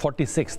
46,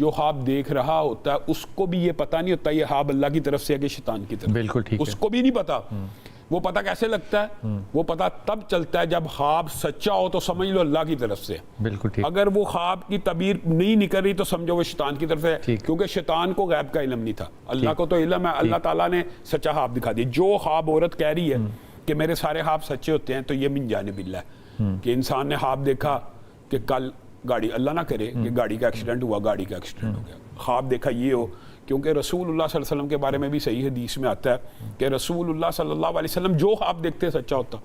جو خواب دیکھ رہا ہوتا ہے اس کو بھی یہ پتہ نہیں ہوتا یہ خواب اللہ کی طرف سے ہے کہ شیطان کی طرف. بالکل ٹھیک ہے. اس کو بھی نہیں پتا. وہ پتہ کیسے لگتا ہے؟ وہ پتہ تب چلتا ہے جب خواب سچا ہو تو سمجھ لو اللہ کی طرف سے. بالکل ٹھیک. اگر وہ خواب کی تعبیر نہیں نکل رہی تو سمجھو وہ شیطان کی طرف ہے, کیونکہ شیطان کو غیب کا علم نہیں تھا, اللہ کو تو علم ہے. اللہ تعالیٰ نے سچا خواب دکھا دیا. جو خواب عورت کہہ رہی ہے کہ میرے سارے خواب سچے ہوتے ہیں, تو یہ من جانب اللہ ہے کہ انسان نے خواب دیکھا کہ کل گاڑی, اللہ نہ کرے کہ گاڑی کا ایکسیڈنٹ ہوا, گاڑی کا ایکسیڈنٹ ہو گیا. خواب دیکھا یہ ہو, کیونکہ رسول اللہ صلی اللہ علیہ وسلم کے بارے میں بھی صحیح حدیث میں آتا ہے کہ رسول اللہ صلی اللہ علیہ وسلم جو خواب دیکھتے سچا ہوتا.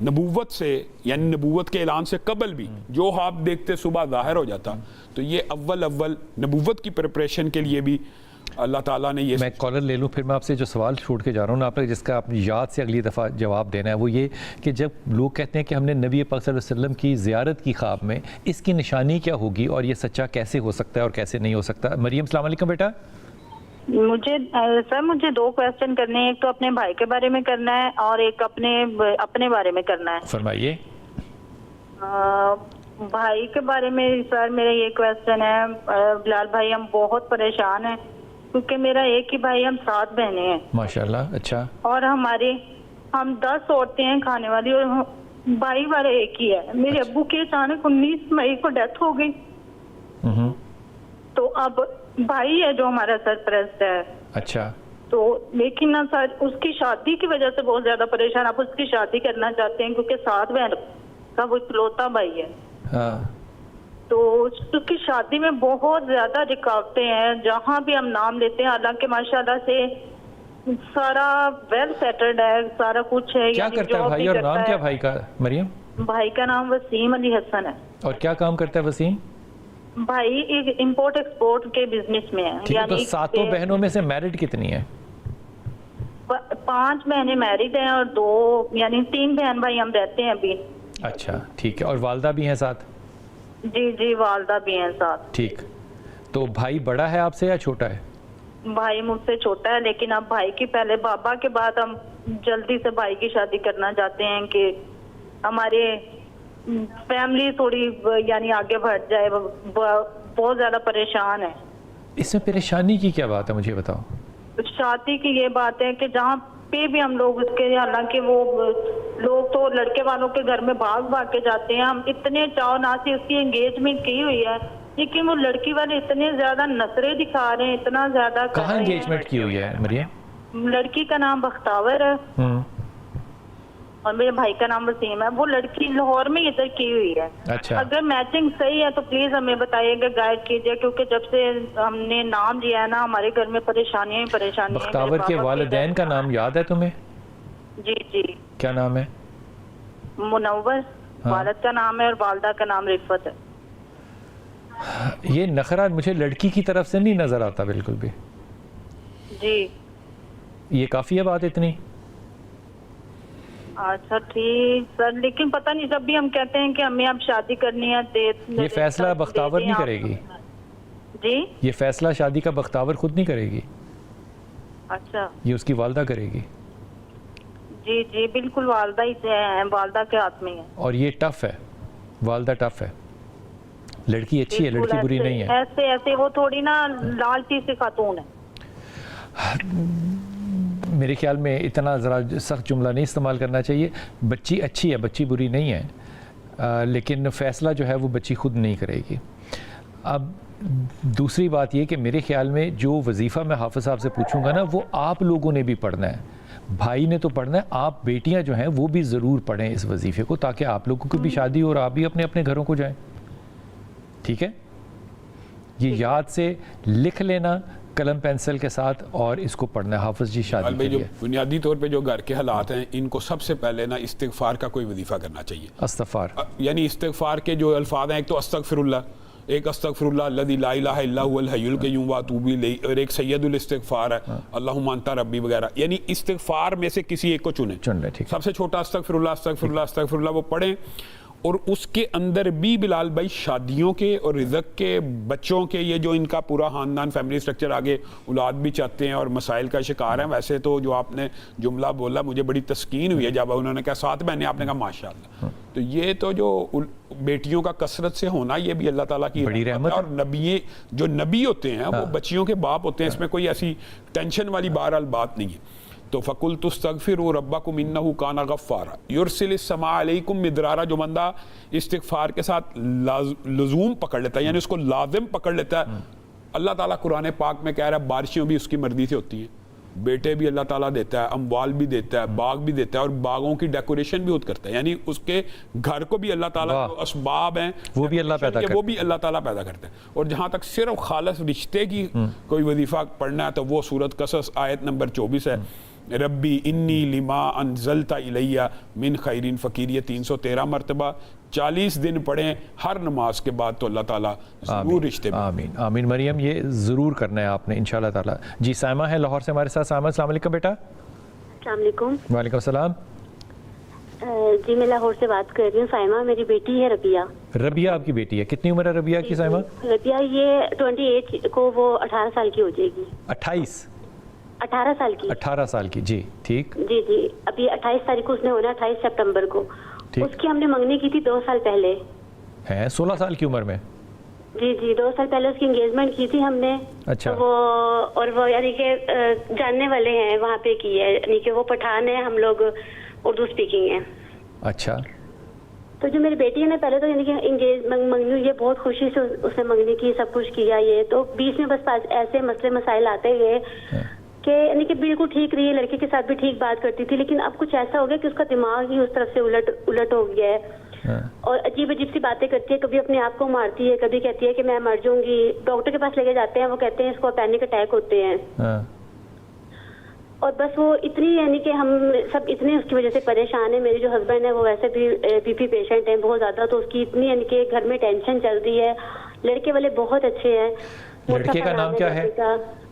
نبوت سے یعنی نبوت کے اعلان سے قبل بھی جو خواب دیکھتے صبح ظاہر ہو جاتا. تو یہ اول نبوت کی پریپریشن کے لیے بھی اللہ تعالیٰ نے یہ. میں کالر لے لوں, پھر میں آپ سے جو سوال چھوڑ کے جا رہا ہوں نا آپ نے, جس کا آپ یاد سے اگلی دفعہ جواب دینا ہے, وہ یہ کہ جب لوگ کہتے ہیں کہ ہم نے نبی پاک صلی اللہ علیہ وسلم کی زیارت کی خواب میں, اس کی نشانی کیا ہوگی اور یہ سچا کیسے ہو سکتا ہے اور کیسے نہیں ہو سکتا؟ مریم السلام علیکم بیٹا. مجھے 2 کویسچن کرنے ہیں, ایک تو اپنے بھائی کے بارے میں کرنا ہے اور ایک اپنے بارے میں کرنا ہے. فرمائیے. بھائی کے بارے میں سر میرا یہ کویسچن ہے, بلال بھائی ہم بہت پریشان ہیں کیونکہ میرا ایک ہی بھائی, ہم 7 بہنیں ہیں ماشاءاللہ. اچھا. اور ہم 10 عورتیں ہیں کھانے والی, اور بھائی والا ایک ہی ہے. میرے ابو کی اچانک 19 مئی کو ڈیتھ ہو گئی. تو اب بھائی ہے جو ہمارا سرپرست ہے. اچھا. تو لیکن سر اس کی شادی کی وجہ سے بہت زیادہ پریشان. آپ اس کی شادی کرنا چاہتے ہیں کیونکہ 7 بہن کا وہ اکلوتا بھائی ہے. تو اس کی شادی میں بہت زیادہ رکاوٹیں ہیں. جہاں بھی ہم نام لیتے ہیں, حالانکہ ماشاءاللہ سے سارا ویل سیٹلڈ ہے, سارا کچھ ہے. کیا کرتا ہے بھائی, اور نام کیا بھائی کا مریم؟ بھائی کا نام وسیم علی حسن ہے. اور کیا کام کرتا ہے وسیم بھائی؟ ایک امپورٹ ایکسپورٹ کے بزنس میں ہے. یعنی تو 7 بہنوں میں سے میرڈ کتنی ہیں؟ 5 بہنیں میرڈ ہیں اور 2 یعنی 3 بہن بھائی ہم رہتے ہیں ابھی. اچھا ٹھیک ہے. اور والدہ بھی ہیں ساتھ؟ جی والدہ بھی ہیں ساتھ. ٹھیک. تو بھائی بڑا ہے آپ سے یا چھوٹا ہے؟ بھائی مجھ سے چھوٹا ہے, لیکن اب بھائی کی پہلے بابا کے بعد ہم جلدی سے بھائی کی شادی کرنا چاہتے ہیں کہ ہمارے فیملی تھوڑی یعنی آگے بڑھ جائے. بہت زیادہ پریشان ہے. اس میں پریشانی کی کیا بات ہے مجھے بتاؤ؟ شادی کی یہ بات ہے کہ جہاں پہ بھی ہم لوگ اس کے, حالانکہ وہ لوگ تو لڑکے والوں کے گھر میں بھاگ کے جاتے ہیں. ہم اتنے چاؤ ناسی اس کی انگیجمنٹ کی ہوئی ہے, لیکن وہ لڑکی والے اتنے زیادہ نظریں دکھا رہے ہیں, اتنا زیادہ. کہاں انگیجمنٹ کی ہوئی ہے مریم؟ لڑکی کا نام بختاور ہے اور میرے بھائی کا نام وسیم ہے. وہ لڑکی لاہور میں ادھر کی ہوئی ہے. اچھا. اگر میچنگ صحیح ہے تو پلیز ہمیں بتائیے گا, گائیڈ کیجیے, کیونکہ جب سے ہم نے نام لیا ہے نا ہمارے گھر میں پریشانیاں ہی پریشانیاں. بختاور کے والدین کا نام یاد ہے تمہیں؟ جی. کیا نام ہے؟ منور والد کا نام ہے اور والدہ کا نام رفت ہے. یہ نخرہ مجھے لڑکی کی طرف سے نہیں نظر آتا بالکل بھی. جی. یہ کافی ہے بات اتنی؟ اچھا ٹھیک سر, لیکن پتہ نہیں جب بھی ہم کہتے ہیں کہ ہمیں اب شادی کرنی ہے, یہ فیصلہ بختاور نہیں کرے گی. جی یہ فیصلہ شادی کا بختاور خود نہیں کرے گی. اچھا. یہ اس کی والدہ کرے گی. جی بالکل والدہ ہی سے ہیں, والدہ کے ہاتھ میں ہے. اور یہ ٹف ہے, والدہ ٹف ہے. لڑکی اچھی ہے, لڑکی بری نہیں ہے. ایسے وہ تھوڑی نا لالچی سی خاتون ہے. میرے خیال میں اتنا ذرا سخت جملہ نہیں استعمال کرنا چاہیے. بچی اچھی ہے, بچی بری نہیں ہے, لیکن فیصلہ جو ہے وہ بچی خود نہیں کرے گی. اب دوسری بات یہ کہ میرے خیال میں جو وظیفہ میں حافظ صاحب سے پوچھوں گا نا وہ آپ لوگوں نے بھی پڑھنا ہے. بھائی نے تو پڑھنا ہے, آپ بیٹیاں جو ہیں وہ بھی ضرور پڑھیں اس وظیفے کو, تاکہ آپ لوگوں کی بھی شادی ہو اور آپ بھی اپنے اپنے گھروں کو جائیں. ٹھیک ہے, یہ یاد سے لکھ لینا قلم پینسل کے ساتھ اور اس کو پڑھنا ہے. حافظ جی شادی کے لیے بنیادی طور پہ جو گھر کے حالات ہیں ان کو سب سے پہلے نا استغفار کا کوئی وظیفہ کرنا چاہیے. استغفار یعنی استغفار کے جو الفاظ ہیں, ایک تو استغفر اللہ, ایک استغفر اللہ الذی لا الہ الا هو الحی القیوم واتوب الیہ, اور ایک سید الاستغفار ہے اللہم انت ربی وغیرہ. یعنی استغفار میں سے کسی ایک کو چنیں. سب سے چھوٹا استغفر اللہ استغفر اللہ استغفر اللہ وہ پڑھیں. اور اس کے اندر بھی بلال بھائی شادیوں کے اور رزق کے, بچوں کے, یہ جو ان کا پورا خاندان فیملی سٹرکچر آگے اولاد بھی چاہتے ہیں اور مسائل کا شکار ہیں. ویسے تو جو آپ نے جملہ بولا مجھے بڑی تسکین ہوئی ہے جب انہوں نے کہا 7 بہنیں, آپ نے کہا ماشاءاللہ. تو یہ تو جو بیٹیوں کا کثرت سے ہونا یہ بھی اللہ تعالیٰ کی بڑی رحمت ہے. اور جو نبی ہوتے ہیں وہ بچیوں کے باپ ہوتے ہیں, اس میں کوئی ایسی ٹینشن والی بہرحال بات نہیں ہے. تو فَقُلْتُ اسْتَغْفِرُوا رَبَّكُمْ إِنَّهُ كَانَ غَفَّارًا يُرْسِلِ السَّمَاءَ عَلَيْكُمْ مِدْرَارًا. جو بندہ استغفار کے ساتھ لزوم پکڑ لیتا ہے, یعنی اس کو لازم پکڑ لیتا ہے, اللہ تعالیٰ قرآن پاک میں کہہ رہا ہے بارشیں بھی اس کی مرضی سے ہوتی ہیں, بیٹے بھی اللہ تعالیٰ دیتا ہے, اموال بھی دیتا ہے, باغ بھی دیتا ہے, اور باغوں کی ڈیکوریشن بھی خود کرتا ہے. یعنی اس کے گھر کو بھی اللہ تعالیٰ جو اسباب ہیں وہ بھی اللہ پیدا کرتا ہے, وہ بھی اللہ تعالیٰ پیدا کرتا ہے. اور جہاں تک صرف خالص رشتے کی کوئی وظیفہ پڑھنا ہے تو وہ سورۃ قصص آیت نمبر 24 ہے, ربی انی لما انزلت الیہ من خیرین فقیر. یہ 313 مرتبہ 40 دن پڑھیں ہر نماز کے بعد, تو اللہ تعالیٰ ضرور رشتے میں. آمین آمین. مریم یہ ضرور کرنا ہے آپ نے انشاءاللہ تعالیٰ. جی سائمہ ہے لاہور سے ہمارے ساتھ. سائمہ السلام علیکم بیٹا. السلام علیکم. وعلیکم السلام. جی میں لاہور سے بات کر رہی ہوں. سائمہ میری بیٹی ہے ربیہ. ربیہ آپ کی بیٹی ہے, کتنی عمر ہے ربیہ کی سائمہ؟ ربیہ یہ 28 کو وہ 18 سال کی ہو جائے گی. 18 سال کی. 18 سال کی, جی ٹھیک. جی جی ابھی 28 تاریخ کو اس نے ہونا, 28 سپٹمبر کو. اس کی ہم نے منگنی کی تھی 2 سال پہلے. ہے 16 سال کی عمر میں؟ جی جی 2 سال پہلے اس کی انگیجمنٹ کی تھی ہم نے. اچھا. وہ یعنی کہ جاننے والے ہیں وہاں پہ کی ہے, یعنی کہ وہ پٹھان ہے, ہم لوگ اردو اسپیکنگ ہیں. اچھا. تو جو میری بیٹی ہے نا, پہلے تو یعنی کہ منگنی یہ بہت خوشی سے اس نے منگنی کی, سب کچھ کیا. یہ تو بیچ میں بس ایسے مسئلے مسائل آتے گئے کہ یعنی کہ بالکل ٹھیک رہی, لڑکے کے ساتھ بھی ٹھیک بات کرتی تھی, لیکن اب کچھ ایسا ہو گیا کہ اس کا دماغ ہی اس طرف سے الٹ ہو گیا ہے, اور عجیب عجیب سی باتیں کرتی ہے. کبھی اپنے آپ کو مارتی ہے, کبھی کہتی ہے کہ میں مر جاؤں گی. ڈاکٹر کے پاس لے کے جاتے ہیں, وہ کہتے ہیں اس کو پینک اٹیک ہوتے ہیں. اور بس وہ اتنی یعنی کہ ہم سب اتنے اس کی وجہ سے پریشان ہیں. میرے جو ہسبینڈ ہیں وہ ویسے بھی بی پی پیشنٹ ہیں بہت زیادہ, تو اس کی اتنی یعنی کہ گھر میں ٹینشن چل رہی ہے. لڑکے والے بہت اچھے ہیں. لڑکے کا نام کیا ہے؟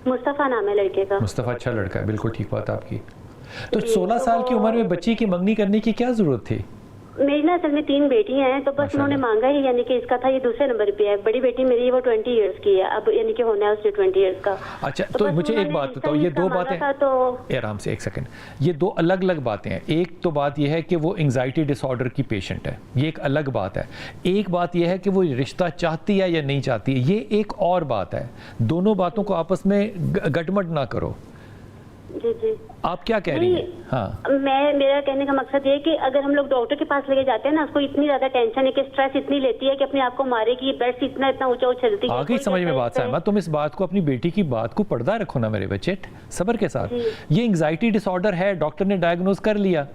مصطفیٰ نام ہے لڑکے کا. مصطفیٰ, اچھا لڑکا ہے, بالکل ٹھیک بات آپ کی. تو 16 سال کی عمر میں بچی کی منگنی کرنے کی کیا ضرورت تھی؟ میری نا اصل میں 3 بیٹیاں ہیں, تو بس انہوں نے مانگا ہی, یعنی کہ اس کا تھا یہ دوسرے نمبر پہ ہے. بڑی بیٹی میری وہ 20 ایئرس کی ہے اب, یعنی کہ ہونا ہے اس نے 20 ایئرس کا. اچھا, تو مجھے ایک بات بتاؤ, یہ 2 باتیں آرام سے, ایک سیکنڈ, یہ 2 الگ الگ باتیں ہیں. ایک تو بات یہ ہے کہ وہ انگزائٹی ڈس آرڈر کی پیشنٹ ہے, یہ ایک الگ بات ہے. ایک بات یہ ہے کہ وہ رشتہ چاہتی ہے یا نہیں چاہتی ہے, یہ ایک اور بات ہے. دونوں باتوں کو آپس میں گٹمٹ نہ کرو. جی جی آپ کیا کہہ رہی ہیں؟ ہاں, میرا کہنے کا مقصد یہ ہے کہ اگر ہم لوگ ڈاکٹر کے پاس لے کے جاتے ہیں نا, اس کو اتنی زیادہ ٹینشن ہے کہ اسٹریس اتنی لیتی ہے کہ اپنے آپ کو مارے گی, بیڈ سے اتنا اونچا اچھلتی ہے. آگے سمجھ میں بات سائمہ, تم اس بات کو, اپنی بیٹی کی بات کو پردہ رکھو نا میرے بچے, صبر کے ساتھ. یہ انگزائٹی ڈس آرڈر ہے, ڈاکٹر نے ڈائیگنوز کر لیا,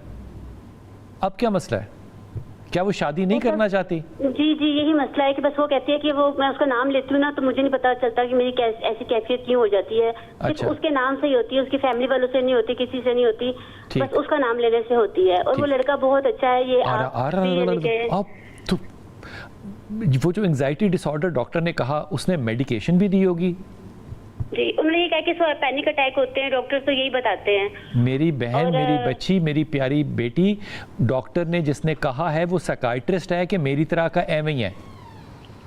اب کیا مسئلہ ہے؟ کیا وہ شادی نہیں کرنا چاہتی؟ جی جی یہی مسئلہ ہے کہ بس وہ کہتی ہے کہ وہ, میں اس کا نام لیتی ہوں نا تو مجھے نہیں پتا چلتا کہ میری ایسی کیفیت کیوں ہو جاتی ہے. صرف اس کے نام سے ہی ہوتی ہے, اس کی فیملی والوں سے نہیں ہوتی, کسی سے نہیں ہوتی, بس اس کا نام لینے سے ہوتی ہے. اور وہ لڑکا بہت اچھا ہے. یہ وہ جو انگزائٹی ڈس آرڈر ڈاکٹر نے کہا, اس نے میڈیکیشن بھی دی ہوگی؟ جی انہوں نے یہ کہا کہ پینک اٹیک ہوتے ہیں, ڈاکٹر تو یہی بتاتے ہیں. میری بہن, میری بچی, میری پیاری بیٹی, ڈاکٹر نے جس نے کہا ہے وہ سائیکائٹرسٹ ہے کہ میری طرح کا ایم ہی ہے؟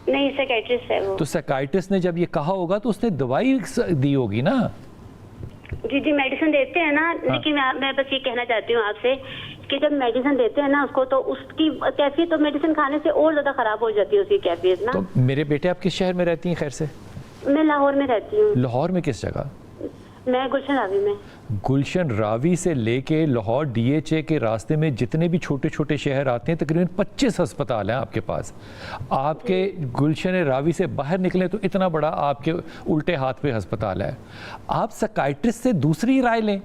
نہیں, سائیکائٹرسٹ ہے وہ. تو سائیکائٹرسٹ نے جب یہ کہا ہوگا تو اس نے دوائی دی ہوگی نا. جی جی میڈیسن دیتے ہیں نا, لیکن میں بس یہ کہنا چاہتی ہوں آپ سے کہ جب میڈیسن دیتے ہیں نا اس کو, تو اس کی کیفیت تو میڈیسن کھانے سے اور زیادہ خراب ہو جاتی ہے اس کی کیفیت نا. تو میرے بیٹے آپ کس شہر میں رہتی ہیں خیر سے؟ میں لاہور میں رہتی ہوں. لاہور میں کس جگہ؟ میں گلشن راوی میں. گلشن راوی سے لے کے لاہور ڈی ایچ اے کے راستے میں جتنے بھی چھوٹے چھوٹے شہر آتے ہیں, تقریباً 25 ہسپتال ہیں آپ کے پاس. آپ کے گلشن راوی سے باہر نکلیں تو اتنا بڑا آپ کے الٹے ہاتھ پہ ہسپتال ہے. آپ سائیکائٹرسٹ سے دوسری رائے لیں,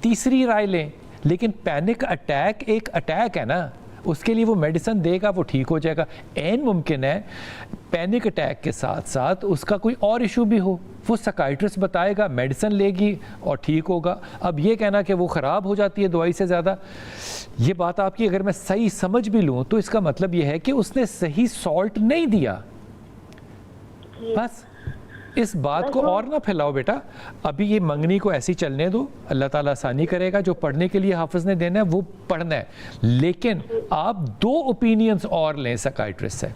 تیسری رائے لیں, لیکن پینک اٹیک ایک اٹیک ہے نا, اس کے لیے وہ میڈیسن دے گا, وہ ٹھیک ہو جائے گا. عین ممکن ہے پینک اٹیک کے ساتھ ساتھ اس کا کوئی اور ایشو بھی ہو, وہ سائیکائٹرسٹ بتائے گا, میڈیسن لے گی اور ٹھیک ہوگا. اب یہ کہنا کہ وہ خراب ہو جاتی ہے دوائی سے زیادہ, یہ بات آپ کی اگر میں صحیح سمجھ بھی لوں تو اس کا مطلب یہ ہے کہ اس نے صحیح سالٹ نہیں دیا. بس اس بات کو اور نہ پھیلاؤ بیٹا, ابھی یہ منگنی کو ایسی چلنے دو, اللہ تعالیٰ آسانی کرے گا. جو پڑھنے کے لیے حافظ نے دینا ہے وہ پڑھنا ہے, لیکن آپ 2 اوپینینز اور لیں سائیکائٹرسٹ سے.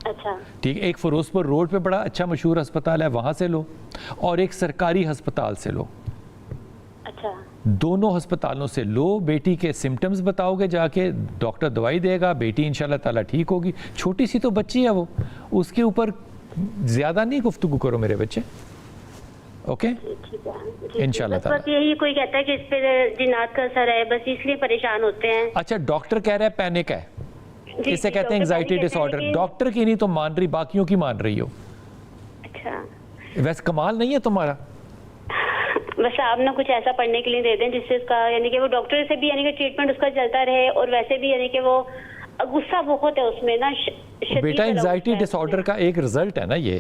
اچھا ٹھیک, ایک فیروز پور روڈ پہ بڑا اچھا مشہور ہسپتال ہے, وہاں سے لو, اور ایک سرکاری ہسپتال سے لو. اچھا دونوں ہسپتالوں سے لو, بیٹی کے سمٹمز بتاؤ گے جا کے, ڈاکٹر دوائی دے گا, بیٹی انشاءاللہ تعالیٰ ٹھیک ہوگی. چھوٹی سی تو بچی ہے وہ, اس کے اوپر زیادہ نہیں گفتگو کرو میرے بچے. اوکے ٹھیک ہے انشاءاللہ بس تعالیٰ. یہی کوئی کہتا ہے کہ اس پہ جنات کا اثر ہے, بس اس لیے پریشان ہوتے ہیں. اچھا ڈاکٹر کہہ رہا ہے پینک ہے, اسے کہتے ہیں انگزائٹی ڈس آرڈر. ڈاکٹر کی نہیں تو مان رہی, باقیوں کی مان رہی ہو. اچھا ویسے کمال نہیں ہے تمہارا. بس آپ نا کچھ ایسا پڑھنے کے لیے دے دیں جس سے اس کا یعنی کہ وہ ڈاکٹر سے بھی یعنی کہ ٹریٹمنٹ اس کا چلتا رہے, اور ویسے بھی یعنی کہ وہ غصہ بہت ہے اس میں نا. بیٹا انگزائٹی ڈس آرڈر کا ایک رزلٹ ہے نا یہ.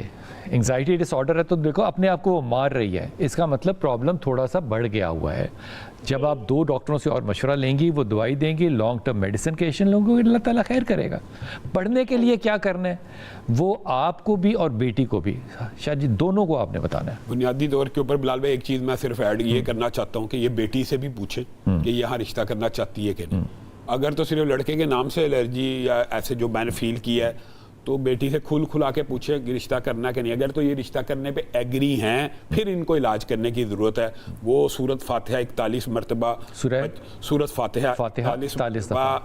انگزائٹی ڈس آرڈر ہے تو دیکھو اپنے آپ کو وہ مار رہی ہے, اس کا مطلب پرابلم تھوڑا سا بڑھ گیا ہوا ہے. جب آپ 2 ڈاکٹروں سے اور مشورہ لیں گی, وہ دوائی دیں گی, لانگ ٹرم میڈیسن کے ایشن لوگوں کو اللہ تعالیٰ خیر کرے گا. پڑھنے کے لیے کیا کرنا ہے وہ آپ کو بھی اور بیٹی کو بھی, شاید جی دونوں کو آپ نے بتانا ہے. بنیادی طور کے اوپر بلال بھائی ایک چیز میں صرف ایڈ یہ کرنا چاہتا ہوں کہ یہ بیٹی سے بھی پوچھیں کہ یہاں رشتہ کرنا چاہتی ہے کہ نہیں. اگر تو صرف لڑکے کے نام سے الرجی یا ایسے جو میں نے فیل کیا ہے تو بیٹی سے کھلا کے پوچھے کہ رشتہ کرنا کہ نہیں. اگر تو یہ رشتہ کرنے پہ ایگری ہیں پھر ان کو علاج کرنے کی ضرورت ہے. وہ سورت فاتحہ 41 مرتبہ, سورت فاتحہ 41 مرتبہ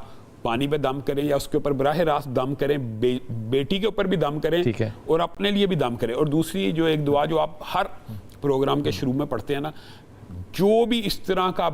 پانی پہ دم کریں یا اس کے اوپر براہ راست دم کریں, بیٹی کے اوپر بھی دم کریں اور اپنے لیے بھی دم کریں. اور دوسری جو ایک دعا جو آپ ہر پروگرام کے شروع میں پڑھتے ہیں نا, جو بھی اس طرح کا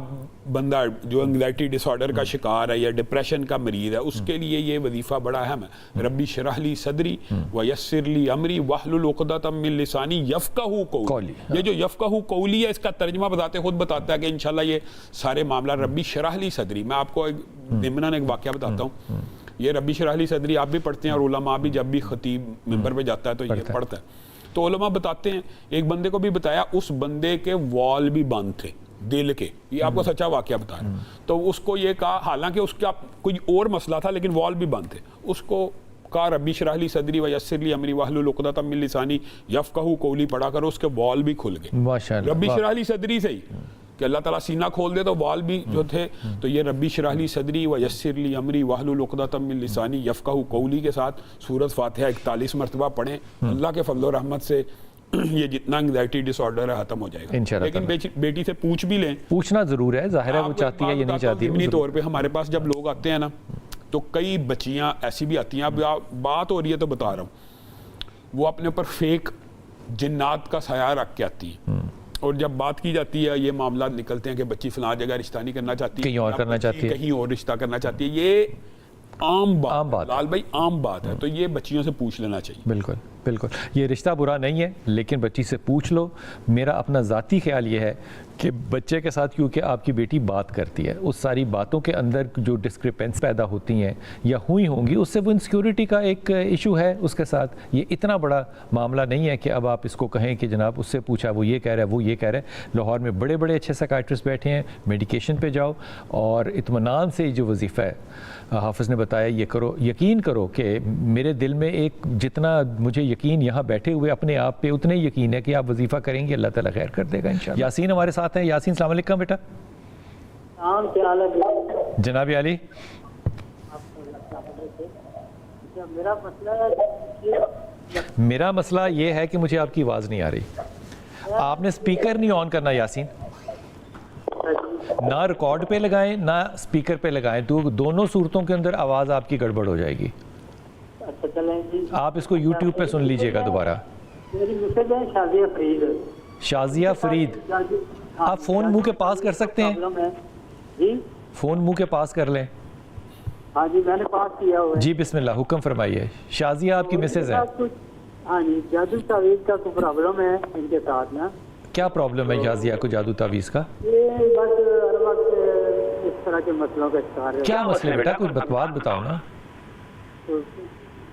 بندہ جو انگزائٹی ڈس آرڈر کا شکار ہے یا ڈپریشن کا مریض ہے, اس کے لیے یہ وظیفہ بڑا اہم ہے. ربی شرح لی صدری ویسر لی امری واحلل عقدۃ من لسانی یفقہوا قولی. یہ جو یفقہوا قولی ہے اس کا ترجمہ بتاتے خود بتاتا ہے کہ انشاءاللہ یہ سارے معاملہ ربی شرح لی صدری. میں آپ کو ضمناً ایک واقعہ بتاتا ہوں. یہ ربی شرح لی صدری آپ بھی پڑھتے ہیں اور علماء بھی جب بھی خطیب ممبر پہ جاتا ہے تو یہ پڑھتا ہے. تو علماء بتاتے ہیں ایک بندے کو بھی بتایا, اس بندے کے وال بھی بند تھے دل کے. یہ آپ کو سچا واقعہ بتا رہا ہوں. تو اس کو یہ کہا, حالانکہ اس کا کوئی اور مسئلہ تھا لیکن وال بھی بند تھے, اس کو کہا ربی شرح لی صدری ویسر لی امری واحلل عقدۃ من لسانی یفقہوا قولی پڑھا کرو, اس کے وال بھی کھل گئے. ماشاءاللہ ربی شرح لی صدری سے ہی کہ اللہ تعالیٰ سینہ کھول دے تو وال بھی جو تھے. تو یہ ربی شرح لی صدری ویسر لی امری واحلل عقدۃ من لسانی یفقہوا قولی کے ساتھ سورۃ فاتحہ 41 مرتبہ پڑھیں. اللہ کے فضل و رحمت سے یہ جتنا انگزائٹی ڈس آرڈر ہے ختم ہو جائے گا. لیکن بیٹی سے پوچھ بھی لیں, پوچھنا ضرور ہے, ظاہر ہے وہ چاہتی ہے یا نہیں چاہتی. ضمنی طور پہ ہمارے پاس جب لوگ آتے ہیں نا تو کئی بچیاں ایسی بھی آتی ہیں, اب بات ہو رہی ہے تو بتا رہا ہوں, وہ اپنے اوپر فیک جنات کا سایہ رکھ کے آتی ہیں, اور جب بات کی جاتی ہے یہ معاملات نکلتے ہیں کہ بچی فلاں جگہ رشتہ نہیں کرنا چاہتی, کہیں اور کرنا چاہتی ہے, کہیں اور رشتہ کرنا چاہتی ہے. یہ عام بات لال بھائی عام بات ہے. تو یہ بچیوں سے پوچھ لینا چاہیے. بالکل بالکل, یہ رشتہ برا نہیں ہے لیکن بچی سے پوچھ لو. میرا اپنا ذاتی خیال یہ ہے کہ بچے کے ساتھ کیونکہ آپ کی بیٹی بات کرتی ہے, اس ساری باتوں کے اندر جو ڈسکرپنس پیدا ہوتی ہیں یا ہوئی ہوں گی, اس سے وہ انسیکیورٹی کا ایک ایشو ہے اس کے ساتھ. یہ اتنا بڑا معاملہ نہیں ہے کہ اب آپ اس کو کہیں کہ جناب اس سے پوچھا وہ یہ کہہ رہا ہے وہ یہ کہہ رہا ہے. لاہور میں بڑے بڑے اچھے سائیکائٹرسٹ بیٹھے ہیں, میڈیکیشن پہ جاؤ اور اطمینان سے جو وظیفہ ہے حافظ نے بتایا یہ کرو. یقین کرو کہ میرے دل میں ایک جتنا مجھے یقین یہاں بیٹھے ہوئے اپنے آپ پہ اتنا ہی یقین ہے کہ آپ وظیفہ کریں گے اللہ تعالیٰ خیر کر دے گا انشاءاللہ. یاسین ہمارے ساتھ ہیں. یاسین السلام علیکم بیٹا. جناب علی, میرا مسئلہ یہ ہے کہ مجھے آپ کی آواز نہیں آ رہی. آپ نے سپیکر نہیں آن کرنا یاسین, نہ ریکارڈ پہ لگائیں نہ سپیکر پہ لگائیں, تو دونوں صورتوں کے اندر آواز آپ کی گڑبڑ ہو جائے گی. آپ اس کو یوٹیوب پہ سن لیجئے گا دوبارہ. شازیہ فرید, آپ فون منہ کے پاس کر سکتے ہیں, فون منہ کے پاس کر لیں. ہاں جی میں نے پاس کیا ہوا ہے. جی بسم اللہ, حکم فرمائیے. شازیہ آپ کی مسز ہیں. ہاں جی, جادو تعویذ کا کوئی پرابلم ہے ان کے ساتھ نا. کیا پرابلم ہے شازیہ کو جادو تعویذ کا؟ یہ بس ہر وقت اس طرح کے مسئلوں کا شکار ہے. کیا مسئلے بیٹا, کچھ بات بتاؤ نا.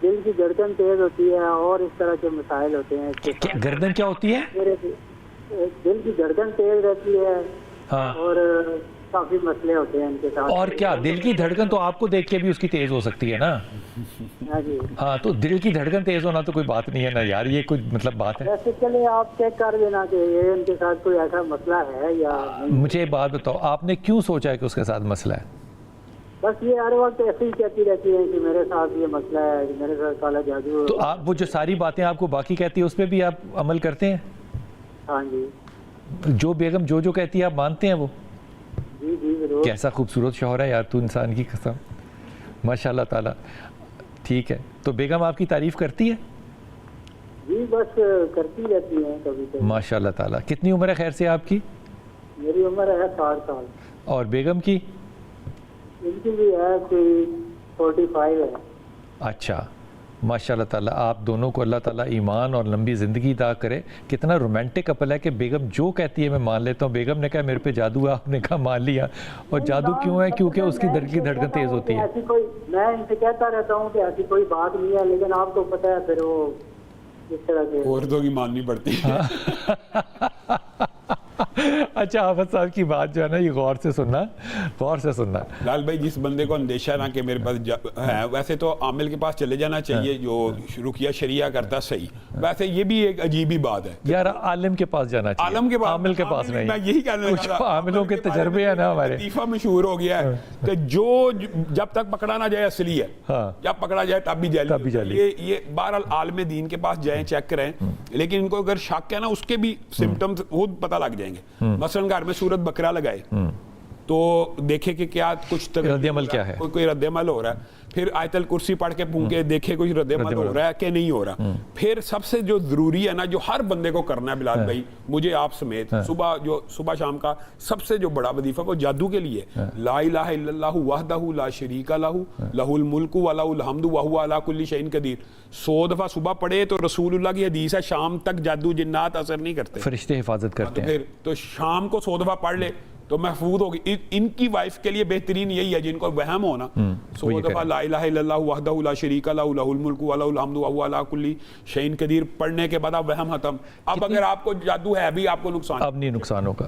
دل کی دھڑکن تیز ہوتی ہے اور اس طرح کے مسائل ہوتے ہیں. گردن کیا ہوتی ہے؟ دل کی دھڑکن تیز رہتی ہے ہاں, اور کافی مسئلے ہوتے ہیں ان کے ساتھ. اور کیا دل کی دھڑکن تو آپ کو دیکھ کے بھی اس کی تیز ہو سکتی ہے نا. ہاں تو دل کی دھڑکن تیز ہونا تو کوئی بات نہیں ہے نا یار, یہ کوئی مطلب بات ہے. ویسے چلے آپ چیک کر دینا کہ یہ ان کے ساتھ کوئی ایسا مسئلہ ہے یا نہیں. مجھے بات بتاؤ, آپ نے کیوں سوچا ہے کہ اس کے ساتھ مسئلہ ہے؟ بس یہ ہر وقت ایسے ہی کہتی رہتی ہے کہ میرے ساتھ یہ مسئلہ ہے, کہ میرے ساتھ کالا جادو. تو آپ وہ جو ساری باتیں آپ کو باقی کہتی ہے اس پہ بھی آپ عمل کرتے ہیں؟ ہاں جی. جو بیگم جو کہتی ہے آپ مانتے ہیں وہ؟ جی جی ضرور. کیسا خوبصورت شوہر ہے یار تو، انسان کی قسم ماشاء اللہ تعالیٰ. ٹھیک ہے تو بیگم آپ کی تعریف کرتی ہے؟ جی بس کرتی رہتی ہیں کبھی کبھی. ماشاء اللہ تعالیٰ. کتنی عمر ہے خیر سے آپ کی؟ میری عمر ہے 60 سال. اور بیگم کی؟ ان کی بھی ہے کوئی 45 ہے. اچھا ماشاء اللہ تعالیٰ. آپ دونوں کو اللہ تعالیٰ ایمان اور لمبی زندگی عطا کرے. کتنا رومانٹک کپل ہے کہ بیگم جو کہتی ہے میں مان لیتا ہوں. بیگم نے کہا میرے پہ جادو ہے، آپ نے کہا مان لیا. اور جادو کیوں ہے؟ کیونکہ اس کی دل کی دھڑکن تیز ہوتی ہے. میں ان سے کہتا رہتا ہوں کہ ایسی کوئی بات نہیں ہے، لیکن آپ کو پتہ ہے پھر وہ اس طرح کے عورتوں کی ماننی پڑتی ہے. اچھا حافظ صاحب کی بات جو ہے نا یہ غور سے سننا. لال بھائی جس بندے کو اندیشہ نہ کہ میرے پاس ہے، ویسے تو عامل کے پاس چلے جانا چاہیے جو رقیہ شریعہ کرتا صحیح. ویسے یہ بھی ایک عجیب ہی بات ہے یار عالم کے پاس جانا چاہیے، عالم کے پاس، عامل کے پاس نہیں. میں یہی کہنا کچھ عاملوں کے تجربے ہیں نا ہمارے. لطیفہ مشہور ہو گیا ہے کہ جو جب تک پکڑا نہ جائے اصلی ہے، جب پکڑا جائے تب بھی جعلی. یہ بہرحال عالم دین کے پاس جائیں چیک کریں، لیکن ان کو اگر شک ہے نا اس کے بھی سمٹمز خود پتہ لگ جائیں گے. مثلا گھر میں سورت بقرہ لگائے تو دیکھے کہ کیا کچھ رد عمل کیا ہے، کوئی رد عمل ہو رہا ہے. پھر آیت الکرسی پڑھ کے پھونکے دیکھے کوئی رد عمل ہو رہا ہے کہ نہیں ہو رہا. پھر سب سے جو ضروری ہے نا، جو ہر بندے کو کرنا ہے بلال بھائی، مجھے آپ سمیت، صبح شام کا سب سے جو بڑا وظیفہ وہ جادو کے لیے لا الہ الا اللہ وحدہ لا شریک لہ لہ الملک و لہ الحمد وہو علی کل شیء قدیر. 100 دفعہ صبح پڑھے تو رسول اللہ کی حدیث ہے شام تک جادو جنات اثر نہیں کرتے، فرشتے حفاظت کرتے ہیں. تو شام کو 100 دفعہ پڑھ لے تو محفوظ ہوگی. ان کی وائف کے لیے بہترین یہی ہے جن کو وہم ہونا، 100 دفعہ لا الہ الا اللہ وحدہ لا شریک لہ لہ الملک و لہ الحمد وہو علی کل شیء قدیر پڑھنے کے بعد اب وہم ختم. اب اگر آپ کو جادو ہے بھی آپ کو نقصان اب نہیں نقصان ہوگا.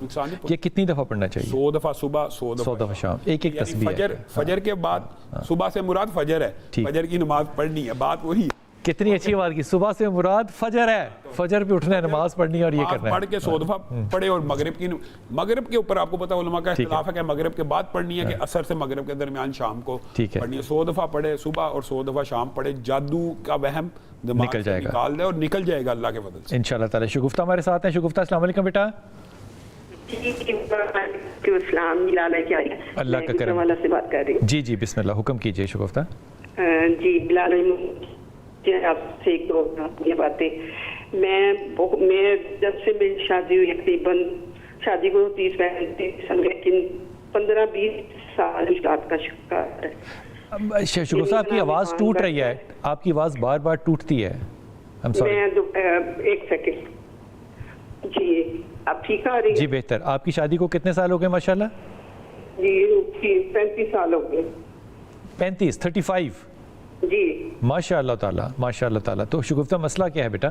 یہ کتنی دفعہ پڑھنا چاہیے؟ 100 دفعہ صبح، 100 دفعہ شام. ایک تسبیح. فجر کے بعد، صبح سے مراد فجر ہے، فجر کی نماز پڑھنی ہے. بات وہی ہے. کتنی اچھی بات کی. صبح سے مراد فجر ہے، فجر پہ اٹھنا ہے، نماز پڑھنی ہے اور یہ کرنا ہے. پڑھ کے 100 دفعہ پڑھے. اور مغرب کے اوپر آپ کو پتا علماء کا اختلاف ہے کہ مغرب کے بعد پڑھنی ہے کہ عصر سے مغرب کے درمیان شام کو پڑھنی ہے. 100 دفعہ پڑھے صبح اور 100 دفعہ شام پڑھے. جادو کا وہم دماغ سے نکال دے اور نکل جائے گا اللہ کے فضل سے انشاءاللہ تعالی. شگفتہ ہمارے ساتھ ہیں. شگفتہ السلام علیکم بیٹا. السلام. اللہ کا کرم. سے بات کر رہی ہوں. جی بسم اللہ، حکم کیجئے شگفتہ. جی بلال آپ سے ایک دو یہ باتیں. میں جب سے میری شادی ہوئی تقریباً شادی کو 30-35 سال، لیکن 15-20 سال مشکلات کا شکار ہے. شگفتہ آپ کی آواز ٹوٹ رہی ہے، آپ کی آواز بار بار ٹوٹتی ہے. ایک سیکنڈ. جی اب ٹھیک آ رہی ہے؟ جی بہتر. آپ کی شادی کو کتنے سال ہو گئے ماشاءاللہ؟ جی 35 سال ہو گئے. 35 جی ماشاء اللہ تعالیٰ، ماشاء اللہ تعالیٰ. تو شگفتہ مسئلہ کیا ہے بیٹا؟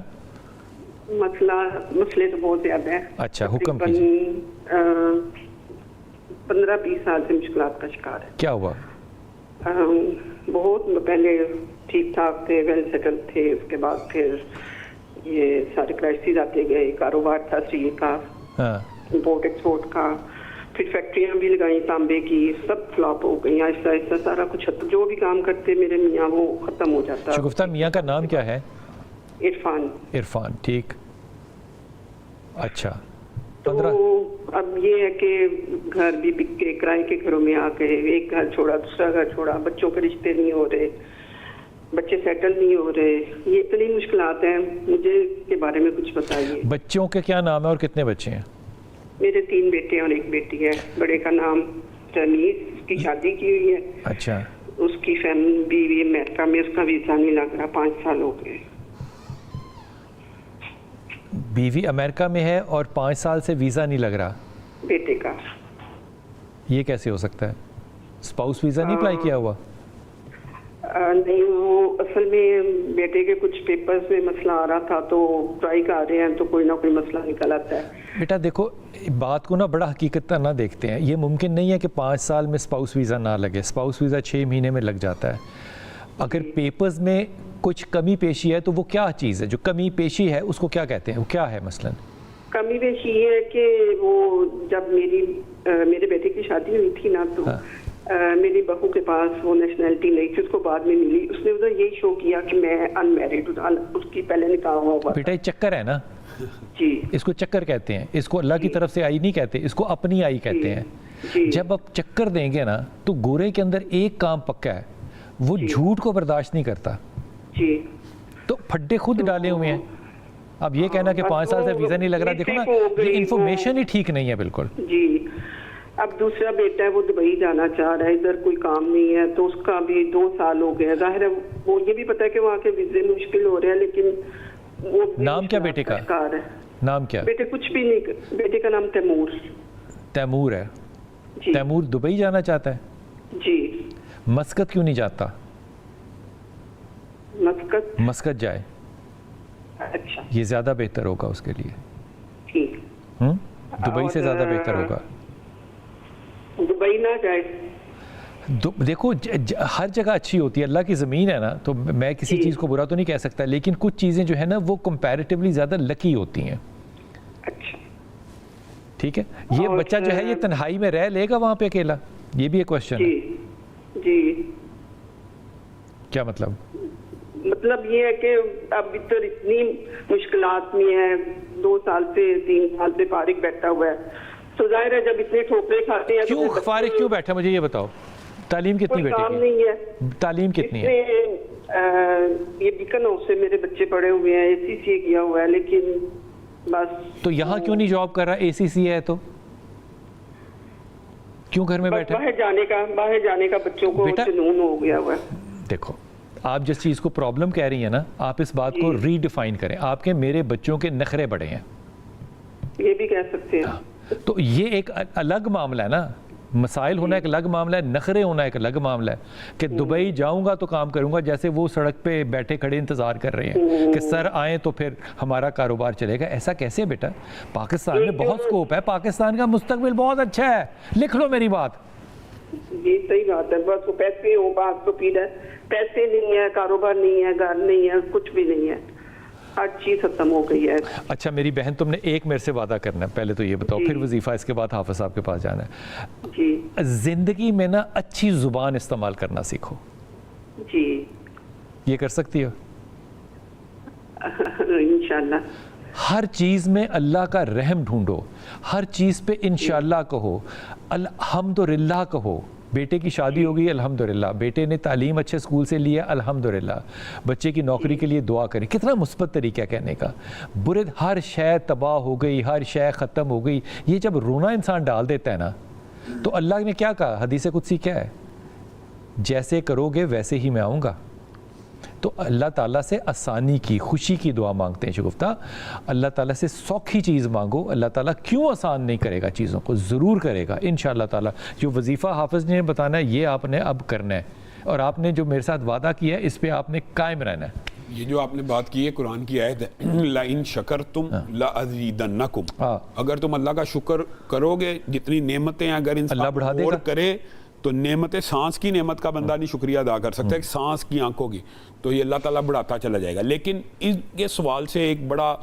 مسئلے تو بہت زیادہ ہیں. اچھا حکم کیجیے. 15-20 سال سے مشکلات کا شکار ہے. کیا ہوا؟ بہت پہلے ٹھیک ٹھاک تھے، ویل سیٹل تھے. اس کے بعد پھر یہ سارے کرائسز آتے گئے. کاروبار تھا اسٹیل کا، امپورٹ ایکسپورٹ کا، پھر فیکٹریاں بھی لگائیں تانبے کی، سب فلاپ ہو گئی. آہستہ آہستہ سارا کچھ جو بھی کام کرتے میرے میاں وہ ختم ہو جاتا. شگفتہ میاں کا نام کیا ہے؟ عرفان. ٹھیک. اچھا. تو اب یہ ہے کہ گھر بھی بک کے کرائے کے گھروں میں آ گئے. ایک گھر چھوڑا دوسرا گھر چھوڑا. بچوں کے رشتے نہیں ہو رہے، بچے سیٹل نہیں ہو رہے. یہ اتنی مشکلات ہیں. مجھے کے بارے میں کچھ بتائیے. بچوں کے کیا نام ہے اور کتنے بچے ہیں؟ میرے 3 بیٹے اور 1 بیٹی ہے. بڑے کا نام تنیس، اس کی شادی کی ہوئی ہے. اچھا. اس کی فیملی بیوی امریکہ میں، اس کا ویزا نہیں لگ رہا. 5 سال ہو گئے. بیوی امریکہ میں ہے اور 5 سال سے ویزا نہیں لگ رہا بیٹے کا. یہ کیسے ہو سکتا ہے؟ اسپاؤس ویزا نہیں اپلائی کیا ہوا؟ نہیں، وہ اصل میں بیٹے کے کچھ پیپرز میں مسئلہ آ رہا تھا تو ٹرائی کر رہے ہیں تو کوئی نہ کوئی مسئلہ نکل آتا ہے. بیٹا دیکھو بات کو نا بڑا حقیقت نہ دیکھتے ہیں. یہ ممکن نہیں ہے کہ 5 سال میں اسپاؤس ویزا نہ لگے. اسپاؤس ویزا 6 مہینے میں لگ جاتا ہے. اگر پیپرز میں کچھ کمی پیشی ہے تو وہ کیا چیز ہے جو کمی پیشی ہے؟ اس کو کیا کہتے ہیں؟ وہ کیا ہے مثلاً؟ کمی پیشی یہ ہے کہ وہ جب میرے بیٹے کی شادی ہوئی تھی نا تو میری بہو کے پاس وہ نیشنلٹی نہیں تھی. اس کو بعد میں ملی. اس نے ادھر یہی شو کیا کہ میں ان میرڈ ہوں. اس کی پہلے نکاح ہوا. بیٹا یہ چکر ہے نا. جی اس کو چکر کہتے ہیں, اس کو اللہ کی طرف سے آئی نہیں کہتے, اس کو اپنی آئی کہتے ہیں. جب آپ چکر دیں گے نا تو گورے کے اندر ایک کام پکا ہے, وہ جھوٹ کو برداشت نہیں کرتا. جی تو پھڈے خود ڈالے ہوئے ہیں. اب یہ کہنا کہ 5 سال سے ویزا نہیں لگ رہا, دیکھو نا یہ انفارمیشن ہی ٹھیک نہیں ہے بالکل. جی اب دوسرا بیٹا ہے وہ دبئی جانا چاہ رہا ہے, ادھر کوئی کام نہیں ہے تو اس کا بھی 2 سال ہو گیا. ظاہر ہے وہ یہ بھی پتا ہے کہ وہاں کے ویزے مشکل ہو رہے ہیں, لیکن وہ نام کیا بیٹے کا؟ نام کیا بیٹے؟ کچھ بھی نہیں, بیٹے کا نام تیمور. تیمور ہے. جی تیمور دبئی جانا چاہتا ہے. جی مسقط کیوں نہیں جاتا؟ مسقط جائے, اچھا یہ زیادہ بہتر ہوگا اس کے لیے. ٹھیک, دبئی سے زیادہ بہتر ہوگا. دبئی نہ جائے. دیکھو ہر جگہ اچھی ہوتی ہے, اللہ کی زمین ہے نا, تو میں کسی چیز کو برا تو نہیں کہہ سکتا, لیکن کچھ چیزیں جو ہے نا وہ کمپیریٹیولی زیادہ لکی ہوتی ہیں. اچھا ٹھیک ہے, یہ بچہ جو ہے یہ تنہائی میں رہ لے گا وہاں پہ اکیلا؟ یہ بھی ایک کوشچن ہے. جی کیا مطلب؟ مطلب یہ ہے کہ اب ادھر اتنی مشکلات میں ہے, 2 سال سے 3 سال سے فارغ بیٹھا ہوا ہے, تو ظاہر ہے جب اتنے ٹھوکرے کھاتے ہیں. کیوں فارغ کیوں بیٹھا, مجھے یہ بتاؤ, تعلیم کتنی بیٹے کام کی؟ نہیں ہے. تعلیم کتنی ہے؟ یہ بیکن ہاؤس سے میرے بچے پڑھے ہوئے ہیں, ACCA کیا ہوا ہے, لیکن بس. تو یہاں کیوں نہیں جاب کر رہا؟ ACCA ہے تو کیوں گھر میں بیٹھے؟ باہر جانے کا بچوں کو جنون ہو گیا ہوا ہے. دیکھو آپ جس چیز کو پرابلم کہہ رہی ہیں نا, آپ اس بات کو ری ڈیفائن کریں. آپ کے میرے بچوں کے نخرے بڑے ہیں, یہ بھی کہہ سکتے ہیں. تو یہ ایک الگ معاملہ ہے نا, مسائل ہونا ایک الگ معاملہ ہے, نخرے ہونا ایک الگ معاملہ ہے. کہ دبئی جاؤں گا تو کام کروں گا, جیسے وہ سڑک پہ بیٹھے کھڑے انتظار کر رہے ہیں کہ سر آئیں تو پھر ہمارا کاروبار چلے گا. ایسا کیسے بیٹا؟ پاکستان میں بہت سکوپ ہے, پاکستان کا مستقبل بہت اچھا ہے, لکھ لو میری بات. جی صحیح بات ہے, بس وہ پیسے ہو بات تو پی رہا, پیسے نہیں ہے, کاروبار نہیں ہے, گھر نہیں ہے, کچھ بھی نہیں ہے, ہر چیز ختم ہو گئی ہے. اچھا میری بہن, تم نے ایک میرے سے وعدہ کرنا ہے, پہلے تو یہ بتاؤ, پھر وظیفہ, اس کے بعد حافظ صاحب کے پاس جانا ہے. جی زندگی میں نا اچھی زبان استعمال کرنا سیکھو. جی یہ کر سکتی ہو؟ انشاءاللہ. ہر چیز میں اللہ کا رحم ڈھونڈو, ہر چیز پہ انشاءاللہ کہو, الحمدللہ کہو. بیٹے کی شادی ہو گئی, الحمدللہ. بیٹے نے تعلیم اچھے اسکول سے لیا, الحمدللہ. بچے کی نوکری کے لیے دعا کریں. کتنا مثبت طریقہ کہنے کا. برے ہر شے تباہ ہو گئی, ہر شے ختم ہو گئی, یہ جب رونا انسان ڈال دیتا ہے نا, تو اللہ نے کیا کہا, حدیث قدسی کیا ہے, جیسے کرو گے ویسے ہی میں آؤں گا. تو اللہ تعالیٰ سے آسانی کی, خوشی کی دعا مانگتے ہیں شگفتہ. اللہ تعالیٰ سے سوکھی چیز مانگو. اللہ تعالیٰ کیوں آسان نہیں کرے گا چیزوں کو, ضرور کرے گا انشاءاللہ تعالیٰ. جو وظیفہ حافظ نے بتانا ہے یہ آپ نے اب کرنا ہے, اور آپ نے جو میرے ساتھ وعدہ کیا ہے اس پہ آپ نے قائم رہنا ہے. یہ جو آپ نے بات کی ہے قرآن کی آیت ہے, لَإِن شَكَرْتُمْ لَأَزِيدَنَّكُمْ. اگر تم اللہ کا شکر کرو گے, جتنی نعمتیں اگر انسان اور کرے, تو نعمت سانس کی نعمت کا بندہ نہیں شکریہ ادا کر سکتا, ایک سانس کی آنکھوں کی, تو یہ اللہ تعالیٰ بڑھاتا چلا جائے گا. لیکن اس کے سوال سے ایک بڑا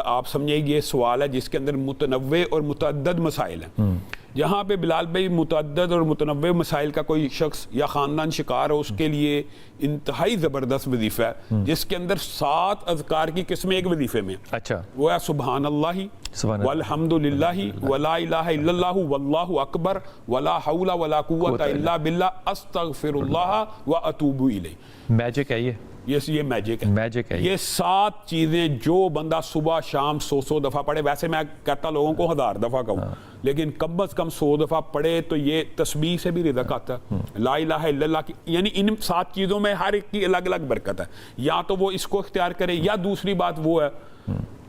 آپ سمجھیں یہ سوال ہے جس کے اندر متنوع اور متعدد مسائل ہیں. جہاں پہ بلال بھائی متعدد اور متنوع مسائل کا کوئی شخص یا خاندان شکار ہو, اس کے لیے انتہائی زبردست وظیفہ ہے جس کے اندر 7 اذکار کی قسمیں ایک وظیفے میں. اچھا وہ ہے سبحان اللہ والحمد للہ ولا الہ الا اللہ واللہ اکبر ولا حول ولا قوت الا باللہ استغفر اللہ واتوب الیہ. میجک ہے یہ میجک ہے. یہ 7 چیزیں جو بندہ صبح شام 100 دفعہ پڑھے, ویسے میں کہتا لوگوں کو 1000 دفعہ کہوں, لیکن کم از کم 100 دفعہ پڑھے تو یہ تسبیح سے بھی رزق آتا ہے. لا الہ الا اللہ کی, یعنی ان 7 چیزوں میں ہر ایک کی الگ الگ برکت ہے. یا تو وہ اس کو اختیار کرے, یا دوسری بات وہ ہے,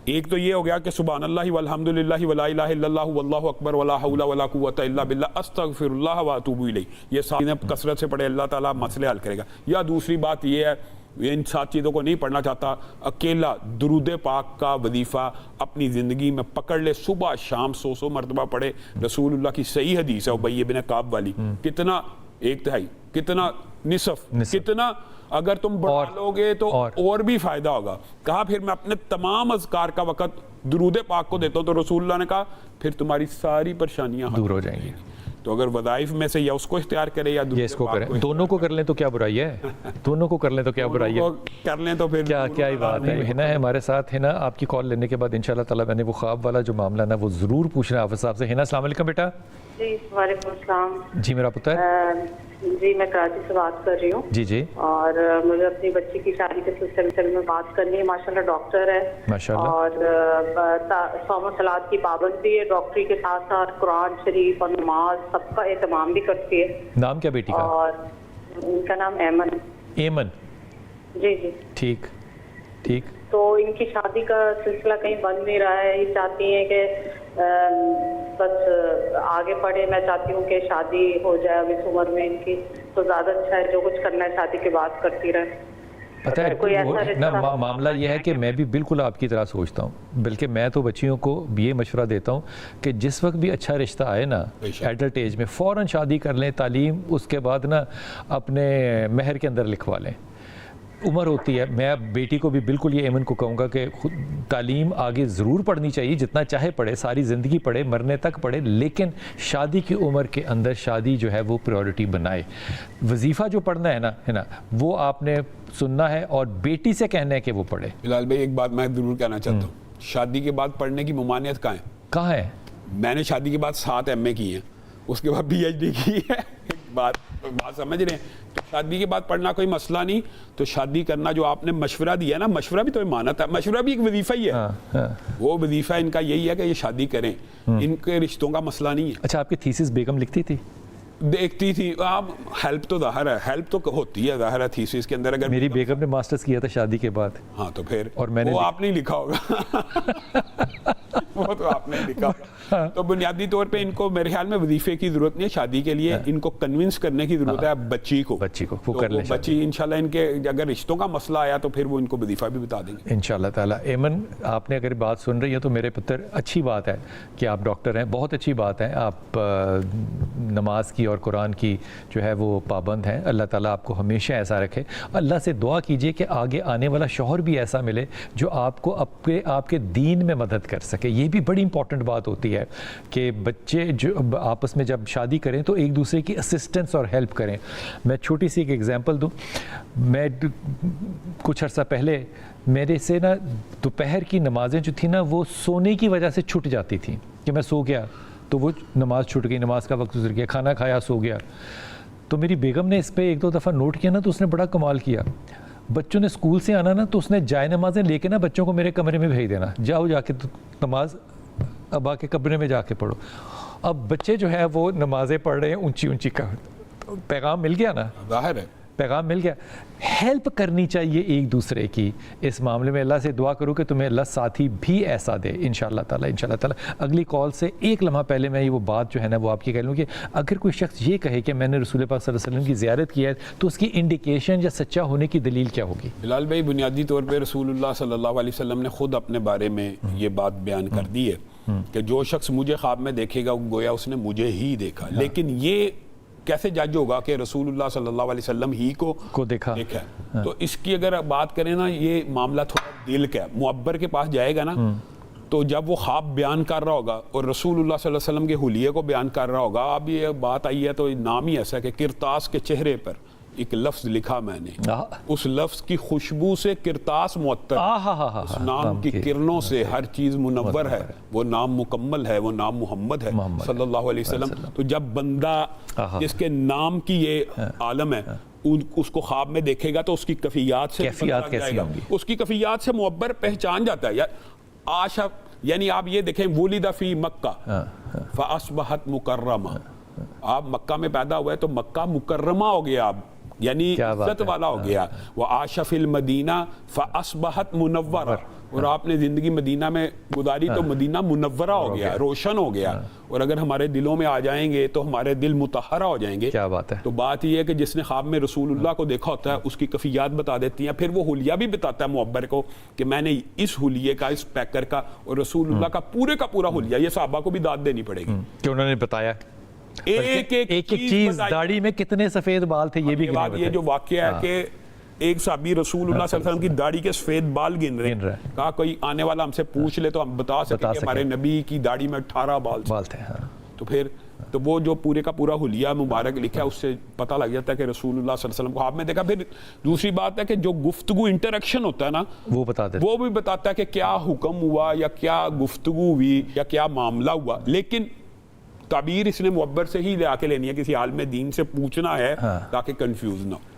ایک تو یہ ہو گیا کہ سبحان اللہ والحمد للہ ولا الہ الا اللہ واللہ اکبر ولا حول ولا قوت الا باللہ استغفر اللہ واتوب الیہ. یہ 7 چیزیں کثرت سے پڑھے, اللہ تعالیٰ مسئلے حل کرے گا. یا دوسری بات یہ ہے, ان 7 چیزوں کو نہیں پڑھنا چاہتا, اکیلا درود پاک کا وظیفہ اپنی زندگی میں پکڑ لے, صبح شام 100 مرتبہ پڑھے. رسول اللہ کی صحیح حدیث ہے ابی بن کعب والی, کتنا 1/3, کتنا نصف, کتنا اگر تم بڑھا لو گے تو اور بھی فائدہ ہوگا. کہا پھر میں اپنے تمام اذکار کا وقت درود پاک کو دیتا ہوں, تو رسول اللہ نے کہا پھر تمہاری ساری پریشانیاں دور ہو جائیں گی. تو اگر وظائف میں سے یا اس کو اختیار کرے یا یہ اس کو کریں, دونوں کو کر لیں تو کیا برائی ہے, دونوں کو کر لیں تو کیا برائی ہے, کر لیں تو پھر کیا ہی بات ہے. ہنا ہے ہمارے ساتھ. ہنا آپ کی کال لینے کے بعد انشاءاللہ تعالیٰ میں نے وہ خواب والا جو معاملہ نا وہ ضرور پوچھنا ہے حافظ صاحب سے. ہنا السلام علیکم بیٹا. جی وعلیکم السلام. جی میرا پتر. جی میں کراچی سے بات کر رہی ہوں. جی جی. اور مجھے اپنی بچی کی شادی کے سلسلے میں بات کرنی ہے. ماشاءاللہ ڈاکٹر ہے ماشاءاللہ, اور صوم و صلات کی پابند بھی ہے, ڈاکٹری کے ساتھ ساتھ قرآن شریف اور نماز سب کا اہتمام بھی کرتی ہے. نام کیا بیٹی کا؟ اور ان کا نام ایمن. ایمن. جی جی ٹھیک ٹھیک. تو ان کی شادی کا سلسلہ کہیں بند نہیں رہا ہے. یہ چاہتی ہیں کہ بس آگے پڑھے. میں چاہتی ہوں کہ شادی ہو جائے اب اس عمر میں ان کی, تو زیادہ اچھا ہے. جو کچھ کرنا ہے شادی کے بعد کرتی رہے. پتہ ہے نا معاملہ یہ ہے کہ میں بھی بالکل آپ کی طرح سوچتا ہوں, بلکہ میں تو بچیوں کو یہ مشورہ دیتا ہوں کہ جس وقت بھی اچھا رشتہ آئے نا ایڈلٹ ایج میں, فوراً شادی کر لیں, تعلیم اس کے بعد نا اپنے مہر کے اندر لکھوا لیں. عمر ہوتی ہے. میں بیٹی کو بھی بالکل یہ ایمن کو کہوں گا کہ خود تعلیم آگے ضرور پڑھنی چاہیے, جتنا چاہے پڑھے, ساری زندگی پڑھے, مرنے تک پڑھے, لیکن شادی کی عمر کے اندر شادی جو ہے وہ پریورٹی بنائے. وظیفہ جو پڑھنا ہے نا وہ آپ نے سننا ہے, اور بیٹی سے کہنا ہے کہ وہ پڑھے. بلال بھائی ایک بات میں ضرور کہنا چاہتا ہوں, شادی کے بعد پڑھنے کی ممانعت کہاں ہے؟ میں نے شادی کے بعد 7 MA کی ہیں, اس کے بعد PhD کی ہے. بات سمجھ رہے ہیں؟ تو شادی کے بعد پڑھنا کوئی مسئلہ نہیں. تو شادی کرنا جو آپ نے مشورہ دیا نا, مشورہ بھی تو امانت ہے, مشورہ بھی ایک وظیفہ ہی ہے. وہ وظیفہ ان کا یہی ہے کہ یہ شادی کریں, ان کے رشتوں کا مسئلہ نہیں ہے. اچھا, آپ کی تھیسس بیگم لکھتی تھی؟ دیکھتی تھی. آپ ہیلپ تو ظاہر ہے, ہیلپ تو ہوتی ہے ظاہر ہے تھیسس کے اندر. اگر میری بیگم نے ماسٹرز کیا تھا شادی کے بعد. ہاں تو پھر اور میں نے وہ آپ نہیں لکھا ہوگا. وہ تو آپ نے لکھا ہوگا. تو بنیادی طور پہ ان کو میرے خیال میں وظیفے کی ضرورت نہیں ہے شادی کے لیے. ان کو کنونس کرنے کی ضرورت ہے بچی کو وہ کر لیں. بچی انشاءاللہ ان کے اگر رشتوں کا مسئلہ آیا تو پھر وہ ان کو وظیفہ بھی بتا دیں گے انشاءاللہ تعالیٰ. ایمن آپ نے اگر بات سن رہی ہے تو میرے پتر اچھی بات ہے کہ آپ ڈاکٹر ہیں, بہت اچھی بات ہے. آپ نماز کی اور قرآن کی جو ہے وہ پابند ہیں. اللہ تعالیٰ آپ کو ہمیشہ ایسا رکھے. اللہ سے دعا کیجئے کہ آگے آنے والا شوہر بھی ایسا ملے جو آپ کو آپ کے دین میں مدد کر سکے. یہ بھی بڑی امپورٹنٹ بات ہوتی ہے کہ بچے جو آپس میں جب شادی کریں تو ایک دوسرے کی اسسٹنس اور ہیلپ کریں. میں چھوٹی سی ایک ایگزامپل دوں. میں کچھ عرصہ پہلے میرے سے نا دوپہر کی نمازیں جو تھیں نا وہ سونے کی وجہ سے چھٹ جاتی تھیں کہ میں سو گیا تو وہ نماز چھٹ گئی, نماز کا وقت گزر گیا, کھانا کھایا سو گیا. تو میری بیگم نے اس پہ 1-2 دفعہ نوٹ کیا نا, تو اس نے بڑا کمال کیا. بچوں نے اسکول سے آنا نا تو اس نے جائے نمازیں لے کے نا بچوں کو میرے کمرے میں بھیج دینا, جاؤ جا کے نماز اب آ کے کمرے میں جا کے پڑھو. اب بچے جو ہے وہ نمازیں پڑھ رہے ہیں اونچی اونچی کا. پیغام مل گیا نا, ظاہر ہے پیغام مل گیا. ہیلپ کرنی چاہیے ایک دوسرے کی اس معاملے میں. اللہ سے دعا کروں کہ تمہیں اللہ ساتھی بھی ایسا دے انشاءاللہ تعالیٰ. انشاءاللہ تعالیٰ اگلی کال سے 1 لمحہ پہلے میں یہ وہ بات جو ہے نا وہ آپ کی کہہ لوں کہ اگر کوئی شخص یہ کہے کہ میں نے رسول پاک صلی اللہ علیہ وسلم کی زیارت کی ہے تو اس کی انڈیکیشن یا سچا ہونے کی دلیل کیا ہوگی؟ بلال بھائی بنیادی طور پہ رسول اللہ صلی اللہ علیہ وسلم نے خود اپنے بارے میں یہ بات بیان کر دی ہے کہ جو شخص مجھے خواب میں دیکھے گا گویا اس نے مجھے ہی دیکھا. لیکن یہ کیسے جج ہوگا کہ رسول اللہ صلی اللہ علیہ وسلم ہی کو دیکھا ہے؟ تو اس کی اگر بات کریں نا, یہ معاملہ تھوڑا دل کا ہے. معبر کے پاس جائے گا نا تو جب وہ خواب بیان کر رہا ہوگا اور رسول اللہ صلی اللہ علیہ وسلم کے حلیے کو بیان کر رہا ہوگا, اب یہ بات آئی ہے تو نام ہی ایسا ہے کہ کرتاس کے چہرے پر ایک لفظ لکھا میں نے, اس لفظ کی خوشبو سے کرتاس معطر, اس نام کی کرنوں سے ہر چیز منور ہے. وہ نام مکمل ہے, وہ نام محمد ہے صلی اللہ علیہ وسلم. تو جب بندہ جس کے نام کی یہ عالم ہے اس کو خواب میں دیکھے گا تو اس کی کیفیات سے جائے گا, اس کی کیفیات سے معبر پہچان جاتا ہے. آشا یعنی آپ یہ دیکھیں ولد فی مکہ فاصبحت مکرمہ, آپ مکہ میں پیدا ہوئے تو مکہ مکرمہ ہو گیا, آپ یعنی عزت والا ہو گیا. وعاش فی المدینہ فاصبحت منورہ, اور آپ نے زندگی مدینہ میں گزاری تو مدینہ منورہ ہو گیا, روشن ہو گیا. اور اگر ہمارے دلوں میں آ جائیں گے تو ہمارے دل مطہرہ ہو جائیں گے. کیا بات ہے. تو بات یہ ہے کہ جس نے خواب میں رسول اللہ کو دیکھا ہوتا ہے اس کی کیفیات بتا دیتی ہیں, پھر وہ حلیہ بھی بتاتا ہے معبر کو کہ میں نے اس حلیے کا, اس پیکر کا, اور رسول اللہ کا پورا حلیہ, یہ صحابہ کو بھی داد دینی پڑے گی کہ انہوں نے بتایا ایک چیز. داڑھی میں کتنے سفید بال تھے یہ بھی. یہ جو واقعہ ہے کہ ایک صحابی رسول اللہ صلی اللہ علیہ وسلم کی داڑھی کے سفید بال گن رہے ہیں, کہا کوئی آنے والا ہم سے پوچھ لے تو ہم بتا سکیں کہ ہمارے نبی کی داڑھی میں 18 بال تھے. تو پھر تو وہ جو پورے کا پورا حلیہ مبارک لکھا ہے اس سے پتہ لگ جاتا ہے کہ رسول اللہ صلی اللہ علیہ وسلم کو آپ میں دیکھا. پھر دوسری بات ہے کہ جو گفتگو انٹریکشن ہوتا ہے نا وہ بھی بتاتا ہے کہ کیا حکم ہوا یا کیا گفتگو ہوئی یا کیا معاملہ ہوا, لیکن تعبیر اس نے معبر سے ہی لے آ کے لینی ہے, کسی عالم دین سے پوچھنا ہے تاکہ کنفیوز نہ ہو.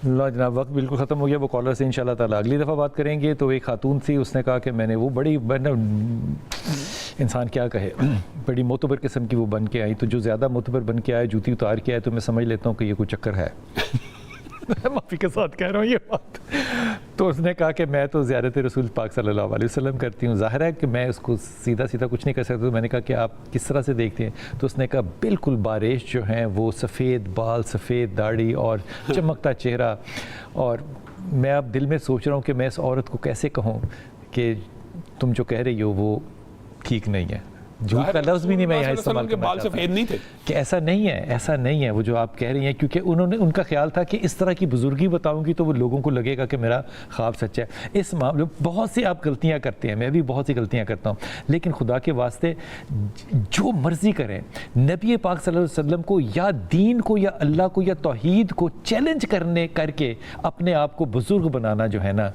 اللہ جناب وقت بالکل ختم ہو گیا. وہ کالر سے انشاءاللہ تعالیٰ اگلی دفعہ بات کریں گے. تو ایک خاتون تھی, اس نے کہا کہ میں نے وہ بڑی انسان کیا کہے, بڑی معتبر قسم کی وہ بن کے آئی, تو جو زیادہ معتبر بن کے آئے, جوتی اتار کے آئے, تو میں سمجھ لیتا ہوں کہ یہ کوئی چکر ہے. معافی کے ساتھ کہہ رہا ہوں یہ بات. تو اس نے کہا کہ میں تو زیارت رسول پاک صلی اللہ علیہ وسلم کرتی ہوں, ظاہر ہے کہ میں اس کو سیدھا کچھ نہیں کر سکتا. تو میں نے کہا کہ آپ کس طرح سے دیکھتے ہیں؟ تو اس نے کہا بالکل باریش جو ہیں وہ سفید بال, سفید داڑھی اور چمکتا چہرہ. اور میں اب دل میں سوچ رہا ہوں کہ میں اس عورت کو کیسے کہوں کہ تم جو کہہ رہی ہو وہ ٹھیک نہیں ہے. جھوٹ کا لفظ بھی نہیں میں یہاں استعمال کرنا چاہتا کہ ایسا نہیں ہے وہ جو آپ کہہ رہی ہیں, کیونکہ ان کا خیال تھا کہ اس طرح کی بزرگی بتاؤں گی تو وہ لوگوں کو لگے گا کہ میرا خواب سچا ہے. اس معاملے بہت سی آپ غلطیاں کرتے ہیں, میں بھی بہت سی غلطیاں کرتا ہوں, لیکن خدا کے واسطے جو مرضی کریں, نبی پاک صلی اللہ علیہ وسلم کو یا دین کو یا اللہ کو یا توحید کو چیلنج کر کے اپنے آپ کو بزرگ بنانا جو ہے نا,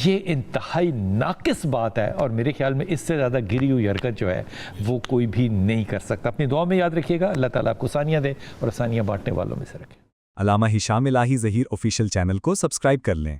یہ انتہائی ناقص بات ہے. اور میرے خیال میں اس سے زیادہ گری ہوئی حرکت جو ہے وہ کوئی بھی نہیں کر سکتا. اپنی دعا میں یاد رکھیے گا. اللہ تعالیٰ آپ کو آسانیاں دے اور آسانیاں بانٹنے والوں میں سے رکھے. علامہ ہشام الہی ظہیر آفیشیل چینل کو سبسکرائب کر لیں.